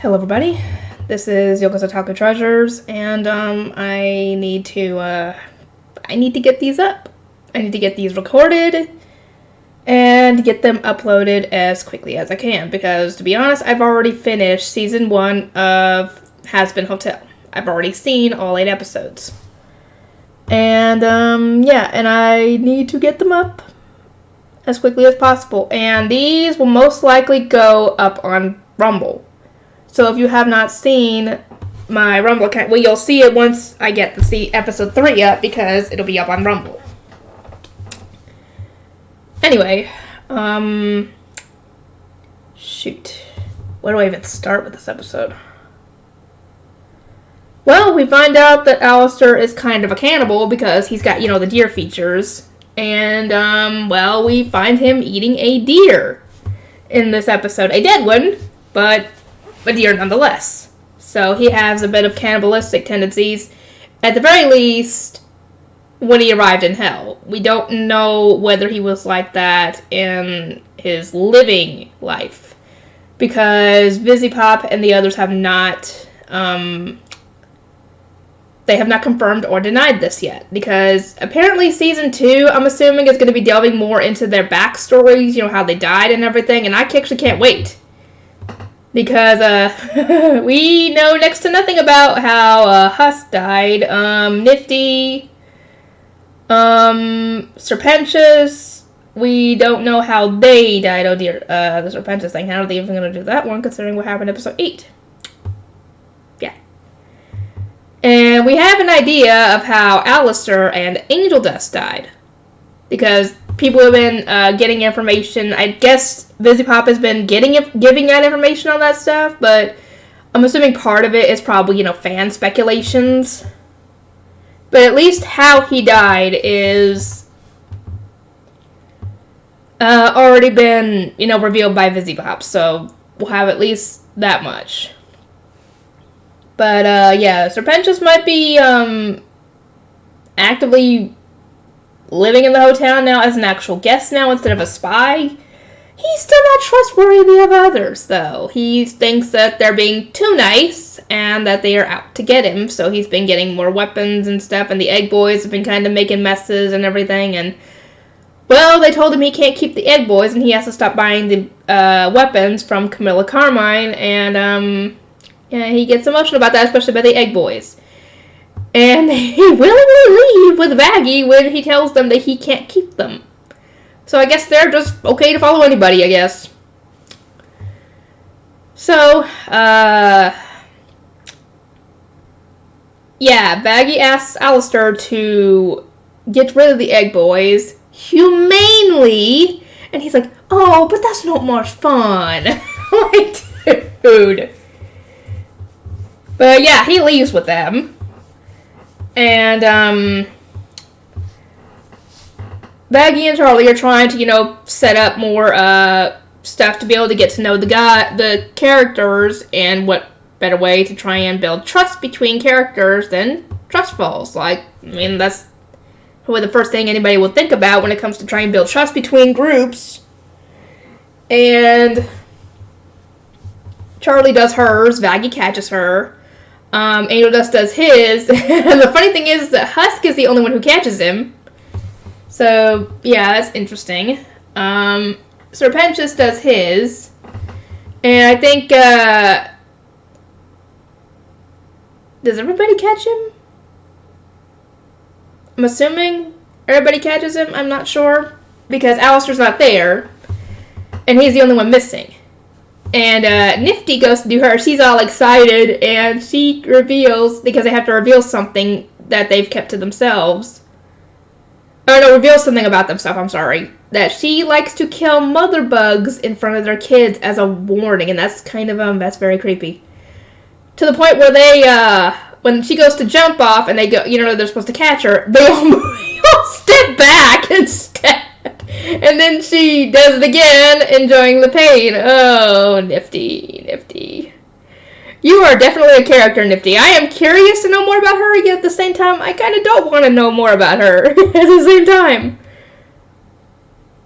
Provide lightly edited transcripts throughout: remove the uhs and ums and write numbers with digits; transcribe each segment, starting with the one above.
Hello everybody, this is Yoko's Otaku Treasures, and I need to get these up. I need to get these recorded and get them uploaded as quickly as I can, because to be honest, I've already finished season 1 of Hazbin Hotel. I've already seen all 8 episodes. And and I need to get them up as quickly as possible, and these will most likely go up on Rumble. So if you have not seen my Rumble account, well, you'll see it once I get to see episode 3 up, because it'll be up on Rumble. Anyway, shoot. Where do I even start with this episode? Well, we find out that Alistair is kind of a cannibal because he's got, the deer features. And, we find him eating a deer in this episode. A dead one, but a deer nonetheless. So he has a bit of cannibalistic tendencies, at the very least, when he arrived in Hell. We don't know whether he was like that in his living life, because Visipop and the others have not, they have not confirmed or denied this yet, because apparently season 2, I'm assuming, is going to be delving more into their backstories, how they died and everything, and I actually can't wait. Because, we know next to nothing about how, Husk died. Nifty, Serpentious, we don't know how they died. Oh dear, the Serpentious thing, how are they even going to do that one, considering what happened in episode 8? Yeah. And we have an idea of how Alistair and Angel Dust died. Because people have been getting information. I guess Visipop has been giving out information on that stuff, but I'm assuming part of it is probably, fan speculations. But at least how he died is already been, revealed by Visipop, so we'll have at least that much. But, Serpentious might be actively living in the hotel now as an actual guest now instead of a spy. He's still not trustworthy of others, though. He thinks that they're being too nice and that they are out to get him, so he's been getting more weapons and stuff, and the Egg Boys have been kind of making messes and everything, and, well, they told him he can't keep the Egg Boys, and he has to stop buying the weapons from Camilla Carmine, and, he gets emotional about that, especially by the Egg Boys. And they willingly leave with Vaggie when he tells them that he can't keep them. So I guess they're just okay to follow anybody, I guess. So, Vaggie asks Alistair to get rid of the Egg Boys humanely. And he's like, oh, but that's not much fun. Like, dude. But yeah, he leaves with them. And, Vaggie and Charlie are trying to, set up more, stuff to be able to get to know the characters, and what better way to try and build trust between characters than trust falls. That's probably the first thing anybody will think about when it comes to trying to build trust between groups. And Charlie does hers, Vaggie catches her. Angel Dust does his, and the funny thing is that Husk is the only one who catches him. So, yeah, that's interesting. Serpentious does his, and I think, does everybody catch him? I'm assuming everybody catches him, I'm not sure, because Alistair's not there, and he's the only one missing. And Nifty goes to do her. She's all excited, and she reveals, because they have to reveal something that they've kept to themselves. Oh, no, reveal something about themselves, I'm sorry. That she likes to kill mother bugs in front of their kids as a warning, and that's kind of, that's very creepy. To the point where they, when she goes to jump off, and they go, they're supposed to catch her, they all step back instead. And then she does it again, enjoying the pain. Oh, Nifty. You are definitely a character, Nifty. I am curious to know more about her, yet at the same time, I kind of don't want to know more about her at the same time.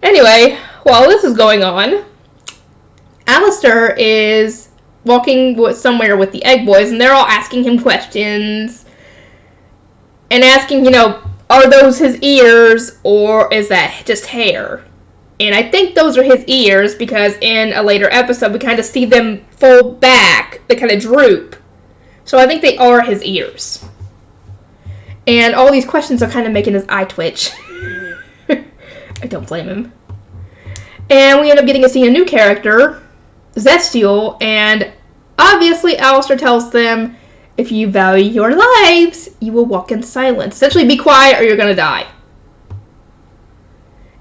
Anyway, while this is going on, Alistair is walking somewhere with the Egg Boys, and they're all asking him questions. And asking, are those his ears, or is that just hair? And I think those are his ears, because in a later episode, we kind of see them fold back. They kind of droop. So I think they are his ears. And all these questions are kind of making his eye twitch. I don't blame him. And we end up getting to see a new character, Zestial, and obviously Alistair tells them, if you value your lives, you will walk in silence. Essentially, be quiet or you're going to die.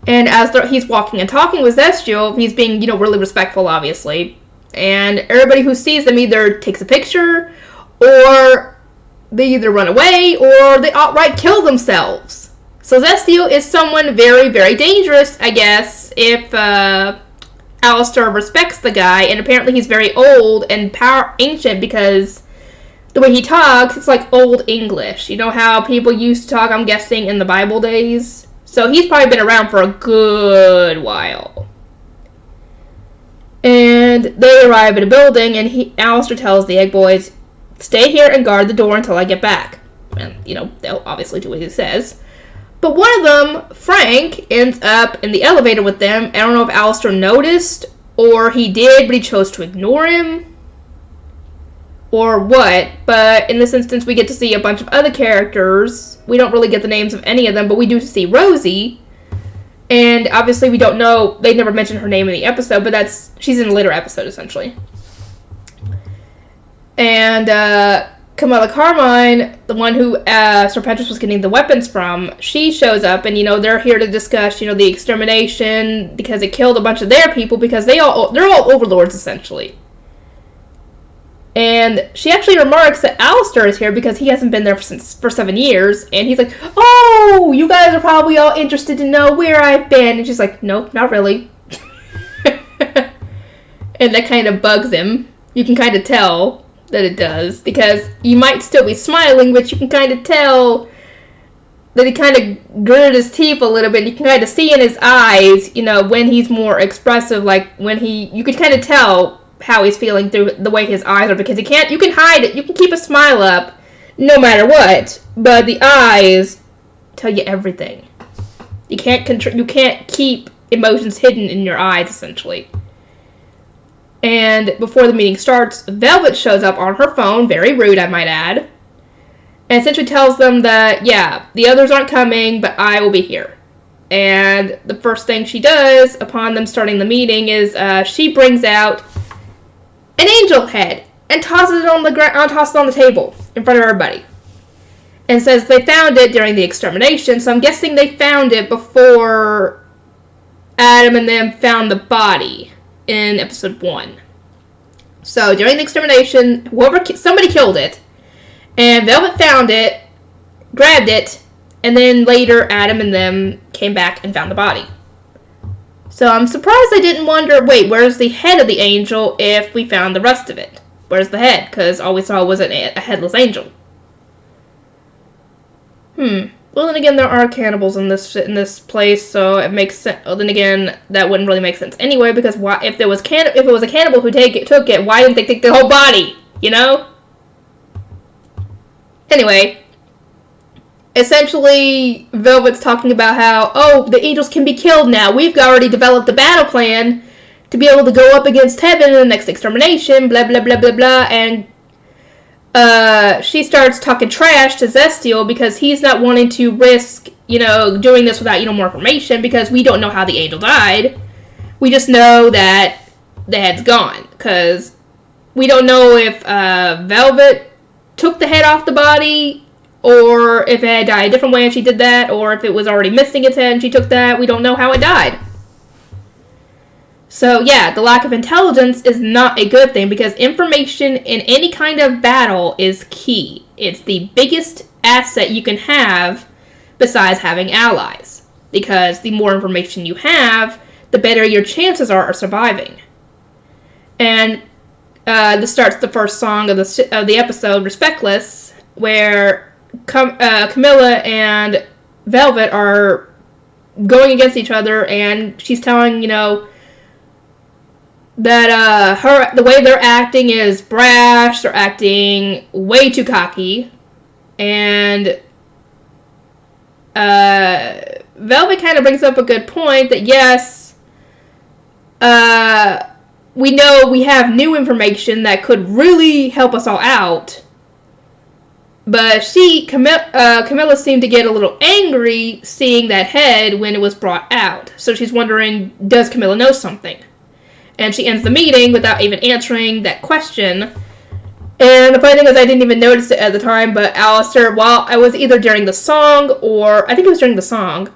And as he's walking and talking with Zestial, he's being, really respectful, obviously. And everybody who sees them either takes a picture, or they either run away, or they outright kill themselves. So Zestial is someone very, very dangerous, I guess, if Alistair respects the guy. And apparently he's very old and ancient, because the way he talks, it's like Old English. You know how people used to talk, I'm guessing, in the Bible days? So he's probably been around for a good while. And they arrive at a building, and Alistair tells the Egg Boys, stay here and guard the door until I get back. And, they'll obviously do what he says. But one of them, Frank, ends up in the elevator with them. I don't know if Alistair noticed, or he did, but he chose to ignore him, or what. But in this instance, we get to see a bunch of other characters. We don't really get the names of any of them, but we do see Rosie. And obviously we don't know, they never mentioned her name in the episode, but she's in a later episode, essentially. And Kamala Carmine, the one who Sir Petrus was getting the weapons from, she shows up, and, they're here to discuss, the extermination, because it killed a bunch of their people, because they're all overlords, essentially. And she actually remarks that Alistair is here because he hasn't been there for 7 years. And he's like, oh, you guys are probably all interested to know where I've been. And she's like, nope, not really. And that kind of bugs him. You can kind of tell that it does. Because you might still be smiling, but you can kind of tell that he kind of gritted his teeth a little bit. You can kind of see in his eyes, when he's more expressive. Like, you could kind of tell how he's feeling through the way his eyes are, because you can hide it. You can keep a smile up no matter what, but the eyes tell you everything. You can't keep emotions hidden in your eyes, essentially. And before the meeting starts, Velvet shows up on her phone, very rude, I might add, and essentially tells them that, yeah, the others aren't coming, but I will be here. And the first thing she does upon them starting the meeting is she brings out an angel head and tosses it on the table in front of everybody, and says they found it during the extermination. So I'm guessing they found it before Adam and them found the body in episode 1. So during the extermination, somebody killed it, and Velvet found it, grabbed it, and then later Adam and them came back and found the body. So I'm surprised they didn't wonder, wait, where's the head of the angel if we found the rest of it? Where's the head? Because all we saw was a headless angel. Well, then again, there are cannibals in this place, so it makes sense. Well, then again, that wouldn't really make sense anyway, because if it was a cannibal who took it, why didn't they take the whole body? Anyway. Essentially, Velvet's talking about how, the angels can be killed now. We've already developed a battle plan to be able to go up against heaven in the next extermination, blah, blah, blah, blah, blah. And she starts talking trash to Zestial because he's not wanting to risk, doing this without, more information, because we don't know how the angel died. We just know that the head's gone, because we don't know if Velvet took the head off the body, or if it had died a different way and she did that, or if it was already missing its head and she took that. We don't know how it died. So yeah, the lack of intelligence is not a good thing, because information in any kind of battle is key. It's the biggest asset you can have besides having allies, because the more information you have, the better your chances are of surviving. And this starts the first song of the episode, Respectless, where Camilla and Velvet are going against each other, and she's telling, that the way they're acting is brash, they're acting way too cocky, and Velvet kind of brings up a good point that yes, we know we have new information that could really help us all out, but Camilla seemed to get a little angry seeing that head when it was brought out, so she's wondering, does Camilla know something? And she ends the meeting without even answering that question. And the funny thing is, I didn't even notice it at the time, but Alistair, while I was either during the song, or I think it was during the song,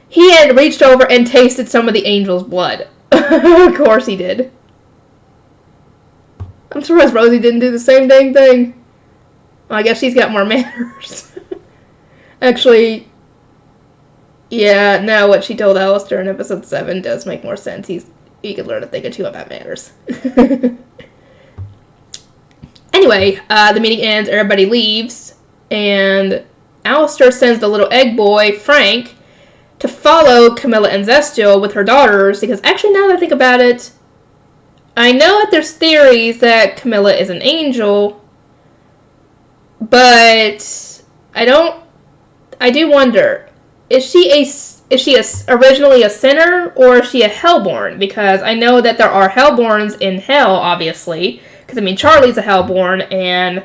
he had reached over and tasted some of the angel's blood. Of course he did. I'm surprised Rosie didn't do the same dang thing. Well, I guess she's got more manners. Actually, yeah, now what she told Alistair in episode 7 does make more sense. He could learn a thing or two about manners. Anyway, the meeting ends, everybody leaves, and Alistair sends the little egg boy, Frank, to follow Camilla and Zestial with her daughters, because actually now that I think about it, I know that there's theories that Camilla is an angel, but I do wonder, is she originally a sinner, or is she a Hellborn? Because I know that there are Hellborns in Hell, obviously. Because, I mean, Charlie's a Hellborn, and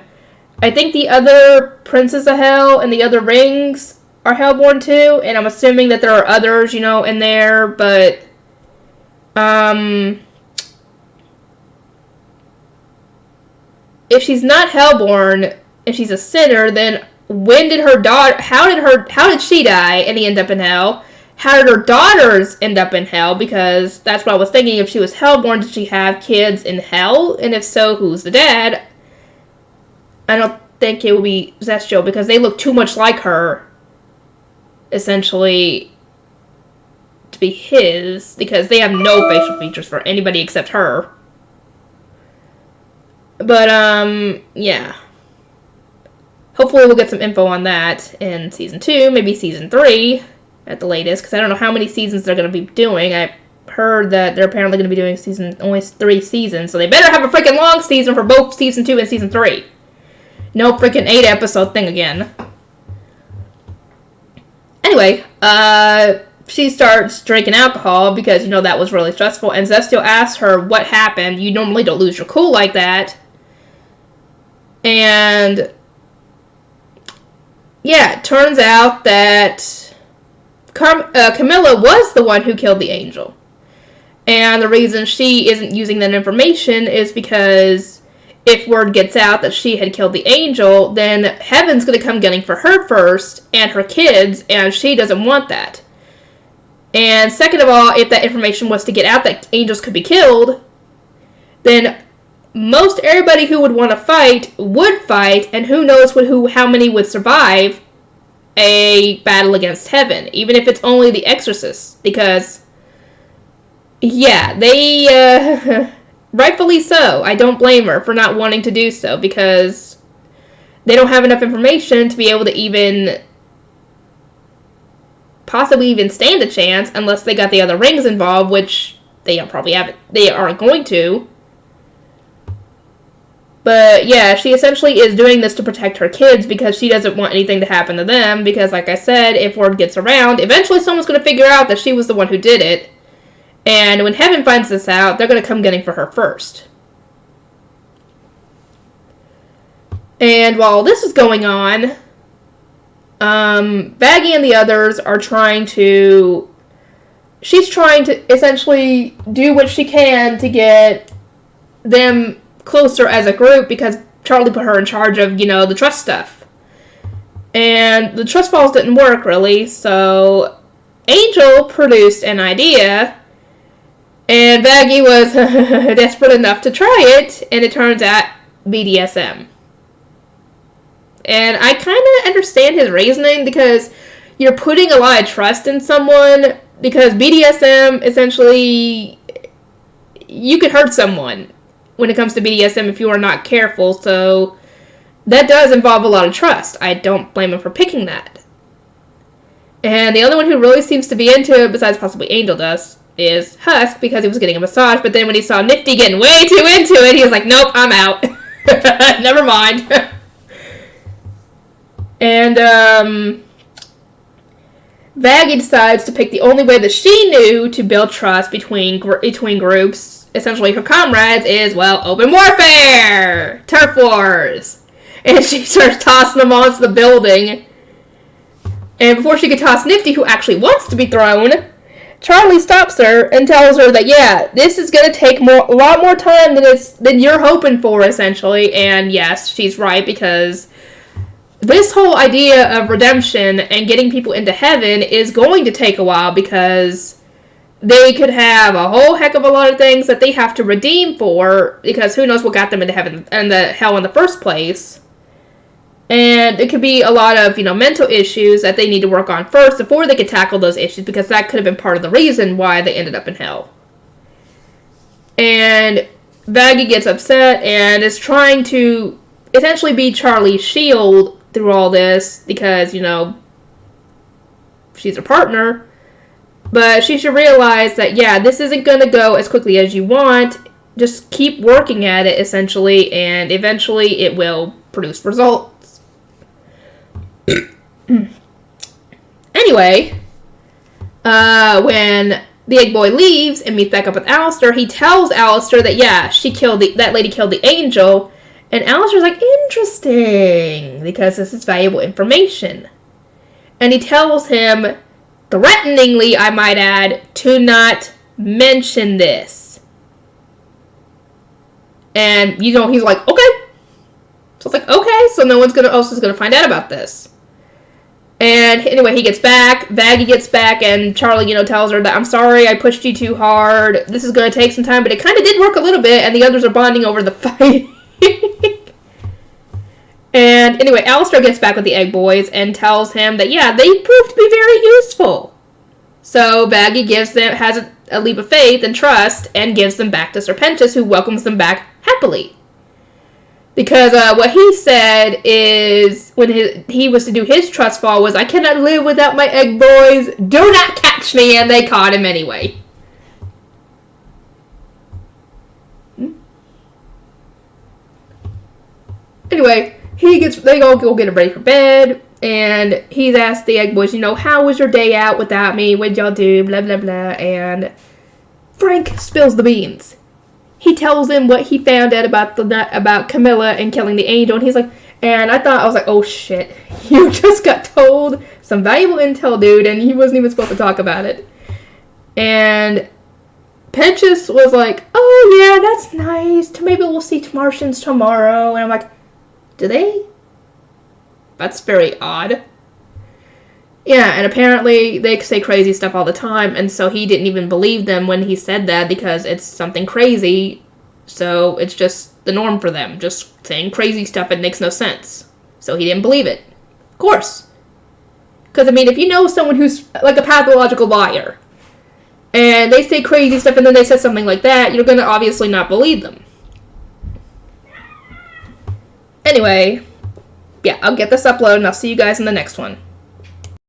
I think the other Princes of Hell and the other rings are Hellborn too, and I'm assuming that there are others, in there, but, if she's not Hellborn, and she's a sinner, then how did she die and he end up in Hell? How did her daughters end up in Hell? Because that's what I was thinking. If she was Hellborn, did she have kids in Hell? And if so, who's the dad? I don't think it would be Zestial, because they look too much like her, essentially, to be his, because they have no facial features for anybody except her. But, yeah. Hopefully we'll get some info on that in Season 2, maybe Season 3 at the latest, because I don't know how many seasons they're going to be doing. I heard that they're apparently going to be doing only 3 seasons, so they better have a freaking long season for both Season 2 and Season 3. No freaking 8-episode thing again. Anyway, she starts drinking alcohol because, that was really stressful, and Zestial asks her what happened. You normally don't lose your cool like that. And yeah, it turns out that Camilla was the one who killed the angel. And the reason she isn't using that information is because if word gets out that she had killed the angel, then Heaven's going to come gunning for her first and her kids, and she doesn't want that. And second of all, if that information was to get out that angels could be killed, then most everybody who would want to fight would fight, and who knows how many would survive a battle against Heaven, even if it's only the exorcists, because, yeah, they, rightfully so, I don't blame her for not wanting to do so, because they don't have enough information to be able to possibly even stand a chance, unless they got the other rings involved, which they aren't going to. But yeah, she essentially is doing this to protect her kids because she doesn't want anything to happen to them, because like I said, if word gets around, eventually someone's going to figure out that she was the one who did it. And when Heaven finds this out, they're going to come gunning for her first. And while this is going on, Baggy and the others are she's trying to essentially do what she can to get them closer as a group, because Charlie put her in charge of, the trust stuff. And the trust falls didn't work, really, so Angel produced an idea, and Baggy was desperate enough to try it, and it turns out BDSM. And I kind of understand his reasoning, because you're putting a lot of trust in someone, because BDSM, essentially, you could hurt someone when it comes to BDSM if you are not careful, so that does involve a lot of trust. I don't blame him for picking that. And the only one who really seems to be into it, besides possibly Angel is Husk because he was getting a massage, but then when he saw Nifty getting way too into it, he was like, nope, I'm out. Never mind. And, Vaggie decides to pick the only way that she knew to build trust between groups, essentially her comrades, is, well, open warfare! Turf wars! And she starts tossing them onto the building. And before she could toss Nifty, who actually wants to be thrown, Charlie stops her and tells her that, yeah, this is going to take a lot more time than you're hoping for, essentially. And yes, she's right, because this whole idea of redemption and getting people into heaven is going to take a while, because they could have a whole heck of a lot of things that they have to redeem for, because who knows what got them into heaven and the hell in the first place. And it could be a lot of, mental issues that they need to work on first before they could tackle those issues, because that could have been part of the reason why they ended up in hell. And Vaggie gets upset and is trying to essentially be Charlie's shield through all this, because, she's a partner. But she should realize that, yeah, this isn't going to go as quickly as you want. Just keep working at it, essentially, and eventually it will produce results. Anyway, when the egg boy leaves and meets back up with Alistair, he tells Alistair that, yeah, that lady killed the angel. And Alistair's like, interesting, because this is valuable information. And he tells him, threateningly, I might add, to not mention this. And, he's like, okay. So it's like, okay, so no one else is gonna find out about this. And anyway, he gets back, Vaggie gets back, and Charlie, tells her that, I'm sorry, I pushed you too hard. This is gonna take some time, but it kind of did work a little bit, and the others are bonding over the fight. And anyway, Alistair gets back with the Egg Boys and tells him that, yeah, they proved to be very useful. So Vaggie has a leap of faith and trust and gives them back to Serpentis, who welcomes them back happily. Because what he said is, when he was to do his trust fall, was, I cannot live without my Egg Boys. Do not catch me. And they caught him anyway. Anyway, they all go get ready for bed, and he's asked the Egg Boys, how was your day out without me? What'd y'all do? Blah, blah, blah. And Frank spills the beans. He tells him what he found out about Camilla and killing the angel, and he's like, I was like, oh shit, you just got told some valuable intel, dude, and he wasn't even supposed to talk about it. And Penchus was like, oh yeah, that's nice, maybe we'll see Martians tomorrow. And I'm like, do they? That's very odd. Yeah, and apparently they say crazy stuff all the time, and so he didn't even believe them when he said that, because it's something crazy, so it's just the norm for them, just saying crazy stuff that makes no sense. So he didn't believe it. Of course. Because, if you know someone who's like a pathological liar, and they say crazy stuff and then they say something like that, you're going to obviously not believe them. Anyway, yeah, I'll get this uploaded and I'll see you guys in the next one.